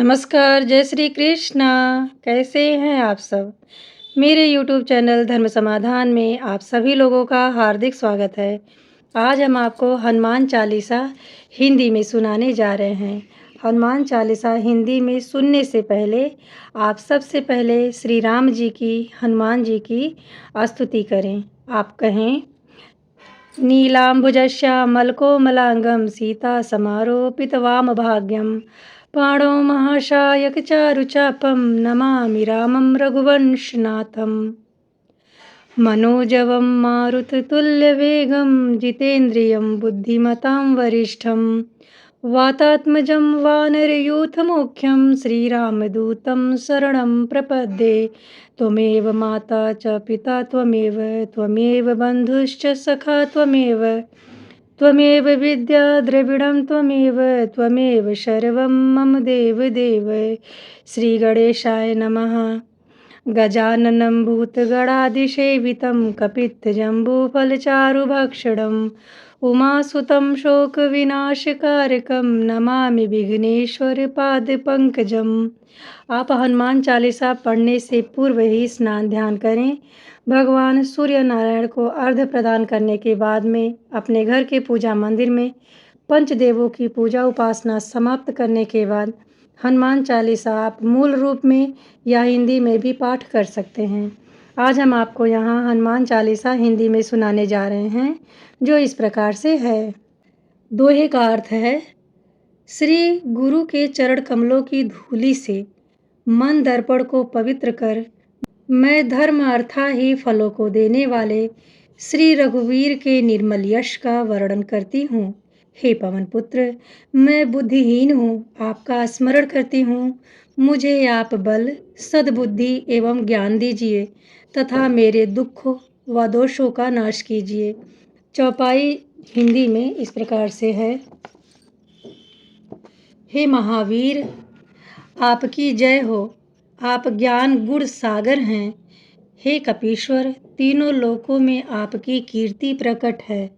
नमस्कार, जय श्री कृष्णा। कैसे हैं आप सब? मेरे यूट्यूब चैनल धर्म समाधान में आप सभी लोगों का हार्दिक स्वागत है। आज हम आपको हनुमान चालीसा हिंदी में सुनाने जा रहे हैं। हनुमान चालीसा हिंदी में सुनने से पहले आप सबसे पहले श्री राम जी की, हनुमान जी की स्तुति करें। आप कहें, नीलाम्बुजश्यामलकोमलांगं सीतासमारोपितवामभाग्यं पाणौ महाशायकचारुचापं नमामि रामं रघुवंशनाथम्। मनोजवं मारुततुल्यवेगं जितेन्द्रियं बुद्धिमतां वरिष्ठं वातात्मजं वानरयूथमुख्यं श्रीरामदूतं शरणं प्रपद्ये। त्वमेव माता च पिता त्वमेव बन्धुश्च सखा त्वमेव विद्या द्रविणं त्वमेव सर्वं मम देवदेव। श्रीगणेशाय नमः। गजाननं भूतगणादिसेवितं कपित्थजम्बूफलचारुभक्षणम् उमासुतं शोकविनाशकारकं नमामि विघ्नेश्वरपादपङ्कजम्। आप हनुमान चालीसा पढ़ने से पूर्व ही स्नान ध्यान करें। भगवान सूर्य नारायण को अर्घ्य प्रदान करने के बाद में अपने घर के पूजा मंदिर में पंचदेवों की पूजा उपासना समाप्त करने के बाद हनुमान चालीसा आप मूल रूप में या हिंदी में भी पाठ कर सकते हैं। आज हम आपको यहाँ हनुमान चालीसा हिंदी में सुनाने जा रहे हैं, जो इस प्रकार से है। दोहे का अर्थ है, श्री गुरु के चरण कमलों की धूलि से मन दर्पण को पवित्र कर मैं धर्म अर्था ही फलों को देने वाले श्री रघुवीर के निर्मल यश का वर्णन करती हूँ। हे पवन पुत्र, मैं बुद्धिहीन हूँ, आपका स्मरण करती हूँ। मुझे आप बल, सद्बुद्धि एवं ज्ञान दीजिए तथा मेरे दुख व दोषों का नाश कीजिए। चौपाई हिंदी में इस प्रकार से है। हे महावीर, आपकी जय हो। आप ज्ञान गुण सागर हैं। हे कपीश्वर, तीनों लोकों में आपकी कीर्ति प्रकट है।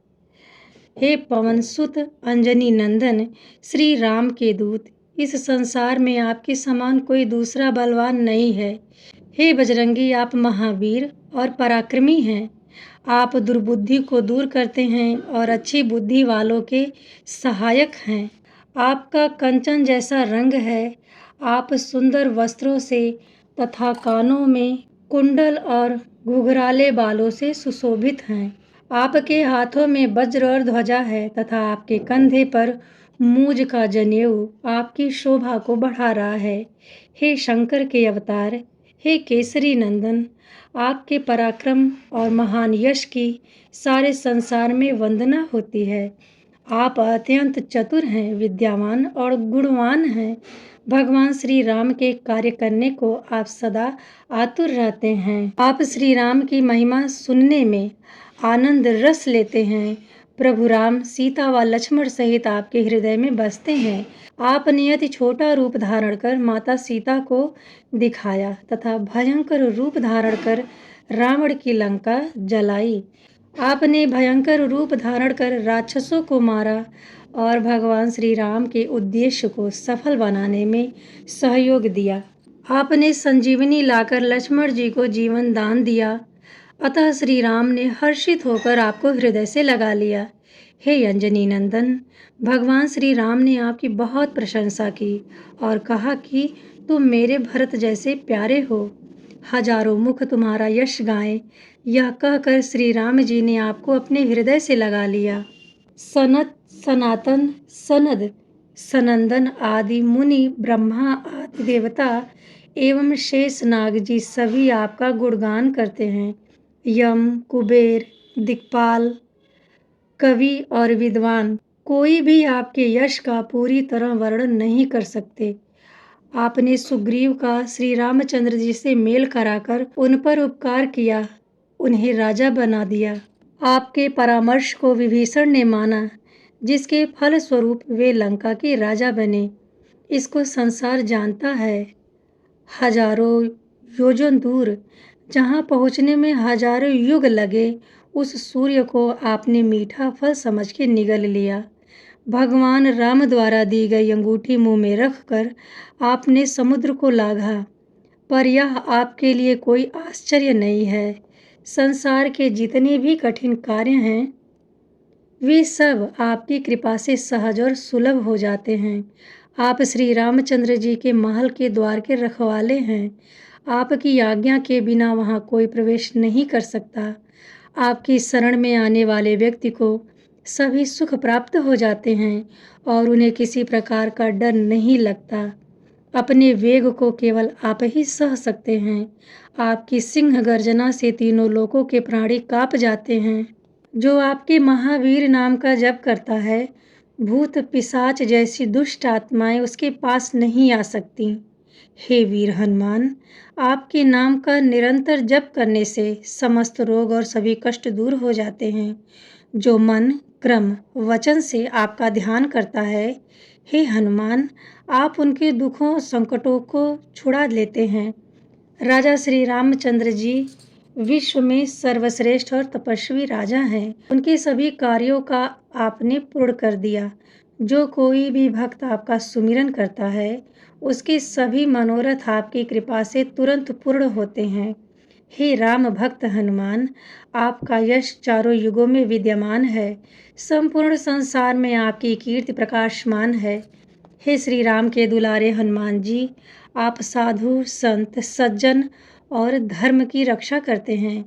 हे पवनसुत अंजनी नंदन, श्री राम के दूत, इस संसार में आपके समान कोई दूसरा बलवान नहीं है। हे बजरंगी, आप महावीर और पराक्रमी हैं। आप दुर्बुद्धि को दूर करते हैं और अच्छी बुद्धि वालों के सहायक हैं। आपका कंचन जैसा रंग है। आप सुंदर वस्त्रों से तथा कानों में कुंडल और घुघराले बालों से सुशोभित हैं। आपके हाथों में वज्र और ध्वजा है तथा आपके कंधे पर मूज का जनेऊ आपकी शोभा को बढ़ा रहा है। हे शंकर के अवतार, हे केसरी नंदन, आपके पराक्रम और महान यश की सारे संसार में वंदना होती है। आप अत्यंत चतुर हैं, विद्यावान और गुणवान हैं। भगवान श्री राम के कार्य करने को आप सदा आतुर रहते हैं। आप श्री राम की महिमा सुनने में आनंद रस लेते हैं। प्रभु राम सीता व लक्ष्मण सहित आपके हृदय में बसते हैं। आपने अति छोटा रूप धारण कर माता सीता को दिखाया तथा भयंकर रूप धारण कर रावण की लंका जलाई। आपने भयंकर रूप धारण कर राक्षसों को मारा और भगवान श्री राम के उद्देश्य को सफल बनाने में सहयोग दिया। आपने संजीवनी लाकर लक्ष्मण जी को जीवन दान दिया। अतः श्री राम ने हर्षित होकर आपको हृदय से लगा लिया। हे अंजनी नंदन, भगवान श्री राम ने आपकी बहुत प्रशंसा की और कहा कि तुम मेरे भरत जैसे प्यारे हो। हजारों मुख तुम्हारा यश गाएं, यह कहकर श्री राम जी ने आपको अपने हृदय से लगा लिया। सनत, सनातन, सनद, सनंदन आदि मुनि, ब्रह्मा आदि देवता एवं शेष नाग जी सभी आपका गुणगान करते हैं। यम, कुबेर, दिक्पाल, कवि और विद्वान कोई भी आपके यश का पूरी तरह वर्णन नहीं कर सकते। आपने सुग्रीव का श्री रामचंद्र जी से मेल कराकर उन पर उपकार किया, उन्हें राजा बना दिया। आपके परामर्श को विभीषण ने माना, जिसके फल स्वरूप वे लंका के राजा बने। इसको संसार जानता है। हजारों योजन दूर, जहाँ पहुँचने में हजारों युग लगे, उस सूर्य को आपने मीठा फल समझ के निगल लिया। भगवान राम द्वारा दी गई अंगूठी मुंह में रखकर आपने समुद्र को लांघा, पर यह आपके लिए कोई आश्चर्य नहीं है। संसार के जितने भी कठिन कार्य हैं, वे सब आपकी कृपा से सहज और सुलभ हो जाते हैं। आप श्री रामचंद्र जी के महल के द्वार के रखवाले हैं। आपकी आज्ञा के बिना वहाँ कोई प्रवेश नहीं कर सकता। आपकी शरण में आने वाले व्यक्ति को सभी सुख प्राप्त हो जाते हैं और उन्हें किसी प्रकार का डर नहीं लगता। अपने वेग को केवल आप ही सह सकते हैं। आपकी सिंह गर्जना से तीनों लोकों के प्राणी कांप जाते हैं। जो आपके महावीर नाम का जप करता है, भूत पिशाच जैसी दुष्ट आत्माएं उसके पास नहीं आ सकती। हे वीर हनुमान, आपके नाम का निरंतर जप करने से समस्त रोग और सभी कष्ट दूर हो जाते हैं। जो मन, क्रम, वचन से आपका ध्यान करता है, हे हनुमान, आप उनके दुखों संकटों को छुड़ा लेते हैं। राजा श्री रामचंद्र जी विश्व में सर्वश्रेष्ठ और तपस्वी राजा हैं। उनके सभी कार्यों का आपने पूर्ण कर दिया। जो कोई भी भक्त आपका सुमिरन करता है, उसके सभी मनोरथ आपकी कृपा से तुरंत पूर्ण होते हैं। हे राम भक्त हनुमान, आपका यश चारों युगों में विद्यमान है। संपूर्ण संसार में आपकी कीर्ति प्रकाशमान है। हे श्री राम के दुलारे हनुमान जी, आप साधु, संत, सज्जन और धर्म की रक्षा करते हैं,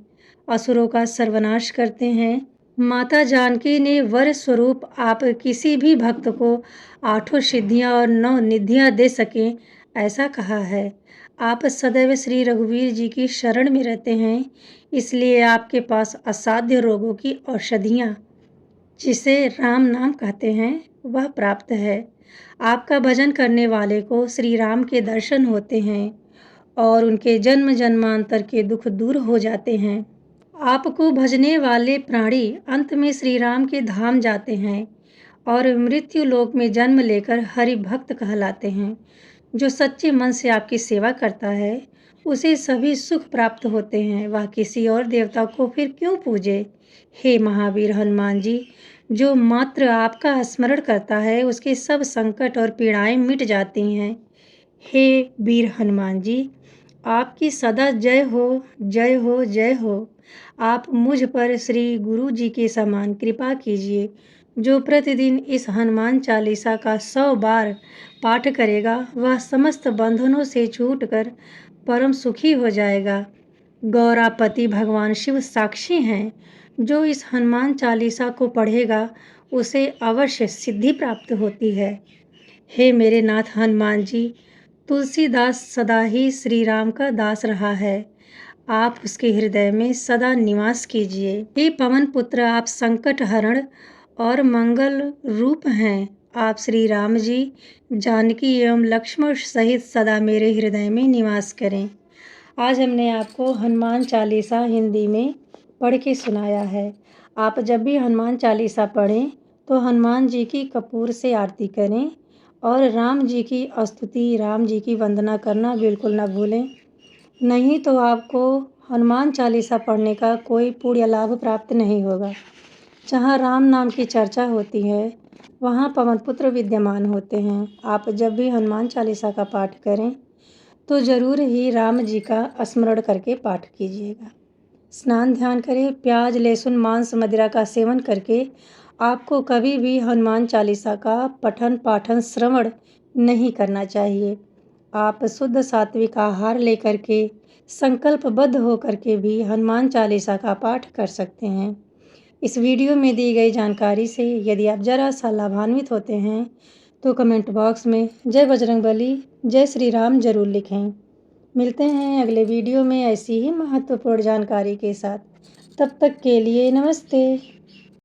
असुरों का सर्वनाश करते हैं। माता जानकी ने वर स्वरूप आप किसी भी भक्त को 8 सिद्धियां और 9 निधियां दे सकें, ऐसा कहा है। आप सदैव श्री रघुवीर जी की शरण में रहते हैं, इसलिए आपके पास असाध्य रोगों की औषधियां, जिसे राम नाम कहते हैं, वह प्राप्त है। आपका भजन करने वाले को श्री राम के दर्शन होते हैं और उनके जन्म जन्मांतर के दुख दूर हो जाते हैं। आपको भजने वाले प्राणी अंत में श्री राम के धाम जाते हैं और मृत्यु लोक में जन्म लेकर हरि भक्त कहलाते हैं। जो सच्चे मन से आपकी सेवा करता है, उसे सभी सुख प्राप्त होते हैं। वह किसी और देवता को फिर क्यों पूजे? हे महावीर हनुमान जी, जो मात्र आपका स्मरण करता है, उसके सब संकट और पीड़ाएं मिट जाती हैं। हे वीर हनुमान जी, आपकी सदा जय हो, जय हो, जय हो। आप मुझ पर श्री गुरु जी के समान कृपा कीजिए। जो प्रतिदिन इस हनुमान चालीसा का 100 बार पाठ करेगा, वह समस्त बंधनों से छूटकर परम सुखी हो जाएगा। गौरापति भगवान शिव साक्षी हैं। जो इस हनुमान चालीसा को पढ़ेगा, उसे अवश्य सिद्धि प्राप्त होती है। हे मेरे नाथ हनुमान जी, तुलसीदास सदा ही श्री राम का दास रहा है। आप उसके हृदय में सदा निवास कीजिए। हे पवन पुत्र, आप संकट हरण और मंगल रूप हैं। आप श्री राम जी, जानकी एवं लक्ष्मण सहित सदा मेरे हृदय में निवास करें। आज हमने आपको हनुमान चालीसा हिंदी में पढ़ के सुनाया है। आप जब भी हनुमान चालीसा पढ़ें तो हनुमान जी की कपूर से आरती करें और राम जी की स्तुति, राम जी की वंदना करना बिल्कुल न भूलें। नहीं तो आपको हनुमान चालीसा पढ़ने का कोई पुण्य लाभ प्राप्त नहीं होगा। जहाँ राम नाम की चर्चा होती है, वहाँ पवन पुत्र विद्यमान होते हैं। आप जब भी हनुमान चालीसा का पाठ करें तो ज़रूर ही राम जी का स्मरण करके पाठ कीजिएगा। स्नान ध्यान करें। प्याज, लहसुन, मांस, मदिरा का सेवन करके आपको कभी भी हनुमान चालीसा का पठन, पाठन, श्रवण नहीं करना चाहिए। आप शुद्ध सात्विक आहार लेकर के संकल्पबद्ध होकर के भी हनुमान चालीसा का पाठ कर सकते हैं। इस वीडियो में दी गई जानकारी से यदि आप जरा सा लाभान्वित होते हैं तो कमेंट बॉक्स में जय बजरंगबली, जय श्री राम जरूर लिखें। मिलते हैं अगले वीडियो में ऐसी ही महत्वपूर्ण जानकारी के साथ। तब तक के लिए नमस्ते।